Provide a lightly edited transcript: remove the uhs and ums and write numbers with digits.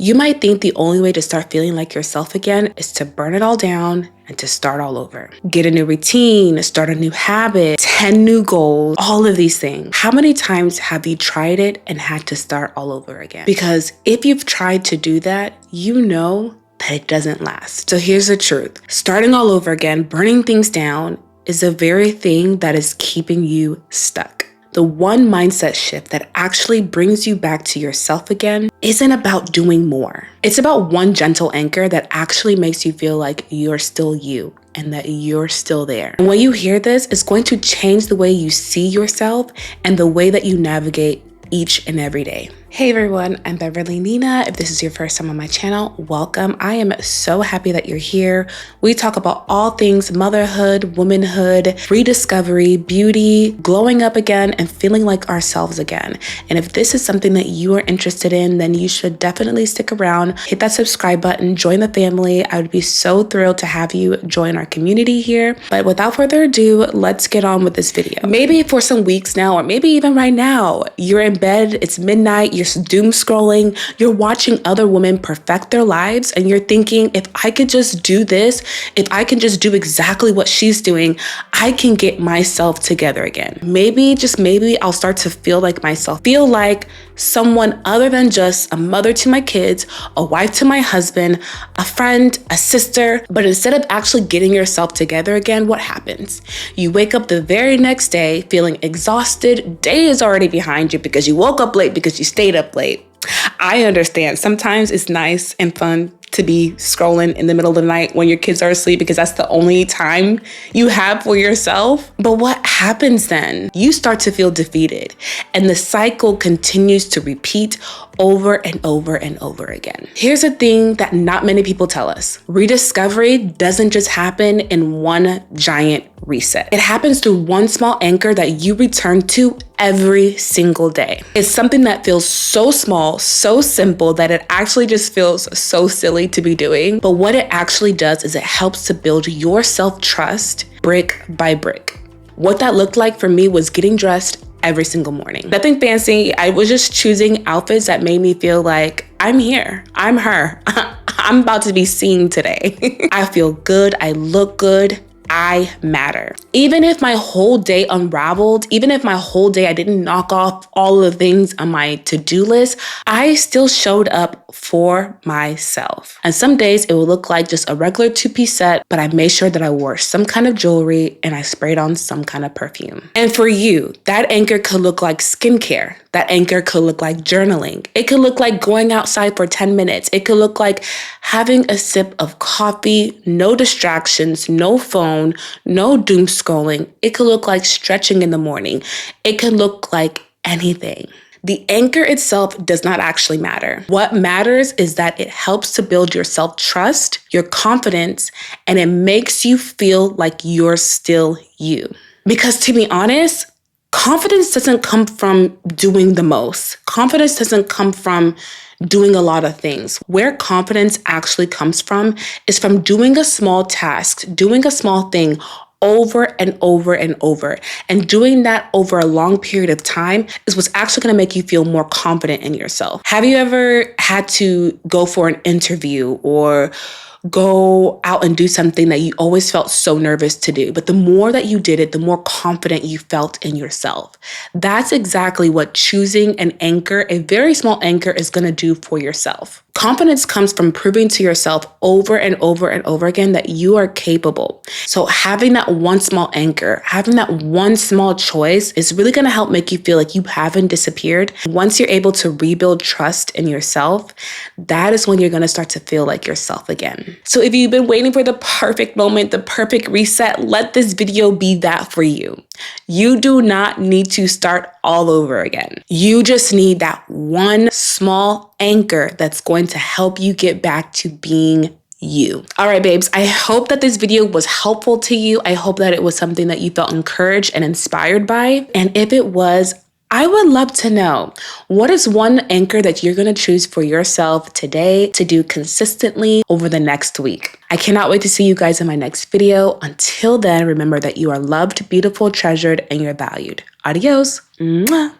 You might think the only way to start feeling like yourself again is to burn it all down and to start all over. Get a new routine, start a new habit, 10 new goals, all of these things. How many times have you tried it and had to start all over again? Because if you've tried to do that, you know that it doesn't last. So here's the truth. Starting all over again, burning things down is the very thing that is keeping you stuck. The one mindset shift that actually brings you back to yourself again isn't about doing more. It's about one gentle anchor that actually makes you feel like you're still you and that you're still there. And when you hear this, it's going to change the way you see yourself and the way that you navigate each and every day. Hey everyone, I'm Beverly Nina. If this is your first time on my channel, welcome. I am so happy that you're here. We talk about all things motherhood, womanhood, rediscovery, beauty, glowing up again, and feeling like ourselves again. And if this is something that you are interested in, then you should definitely stick around, hit that subscribe button, join the family. I would be so thrilled to have you join our community here. But without further ado, let's get on with this video. Maybe for some weeks now, or maybe even right now, you're in bed, it's midnight, you're doom scrolling, you're watching other women perfect their lives, and you're thinking, if I could just do this, if I can just do exactly what she's doing, I can get myself together again. Maybe, just maybe, I'll start to feel like myself, feel like someone other than just a mother to my kids, a wife to my husband, a friend, a sister. But instead of actually getting yourself together again, what happens? You wake up the very next day feeling exhausted. Day is already behind you because you woke up late because you stayed up late. I understand. Sometimes it's nice and fun to be scrolling in the middle of the night when your kids are asleep because that's the only time you have for yourself. But what happens then? You start to feel defeated, and the cycle continues to repeat over and over and over again. Here's a thing that not many people tell us. Rediscovery doesn't just happen in one giant reset. It happens through one small anchor that you return to every single day. It's something that feels so small, so simple that it actually just feels so silly to be doing. But what it actually does is it helps to build your self-trust brick by brick. What that looked like for me was getting dressed every single morning. Nothing fancy. I was just choosing outfits that made me feel like I'm here. I'm her. I'm about to be seen today. I feel good. I look good. I matter. Even if my whole day unraveled, even if my whole day I didn't knock off all of the things on my to-do list, I still showed up for myself. And some days it would look like just a regular two-piece set, but I made sure that I wore some kind of jewelry and I sprayed on some kind of perfume. And for you, that anchor could look like skincare. That anchor could look like journaling. It could look like going outside for 10 minutes. It could look like having a sip of coffee, no distractions, no phone, no doom scrolling. It could look like stretching in the morning. It could look like anything. The anchor itself does not actually matter. What matters is that it helps to build your self-trust, your confidence, and it makes you feel like you're still you. Because to be honest, confidence doesn't come from doing the most. Confidence doesn't come from doing a lot of things. Where confidence actually comes from is from doing a small task, doing a small thing over and over and over. And doing that over a long period of time is what's actually going to make you feel more confident in yourself. Have you ever had to go for an interview or go out and do something that you always felt so nervous to do, but the more that you did it, the more confident you felt in yourself? That's exactly what choosing an anchor, a very small anchor, is going to do for yourself. Confidence comes from proving to yourself over and over and over again that you are capable. So having that one small anchor, having that one small choice is really going to help make you feel like you haven't disappeared. Once you're able to rebuild trust in yourself, that is when you're going to start to feel like yourself again. So if you've been waiting for the perfect moment, the perfect reset, let this video be that for you. You do not need to start all over again. You just need that one small anchor that's going to help you get back to being you. All right, babes, I hope that this video was helpful to you. I hope that it was something that you felt encouraged and inspired by. And if it was, I would love to know, what is one anchor that you're going to choose for yourself today to do consistently over the next week? I cannot wait to see you guys in my next video. Until then, remember that you are loved, beautiful, treasured, and you're valued. Adios. Mwah.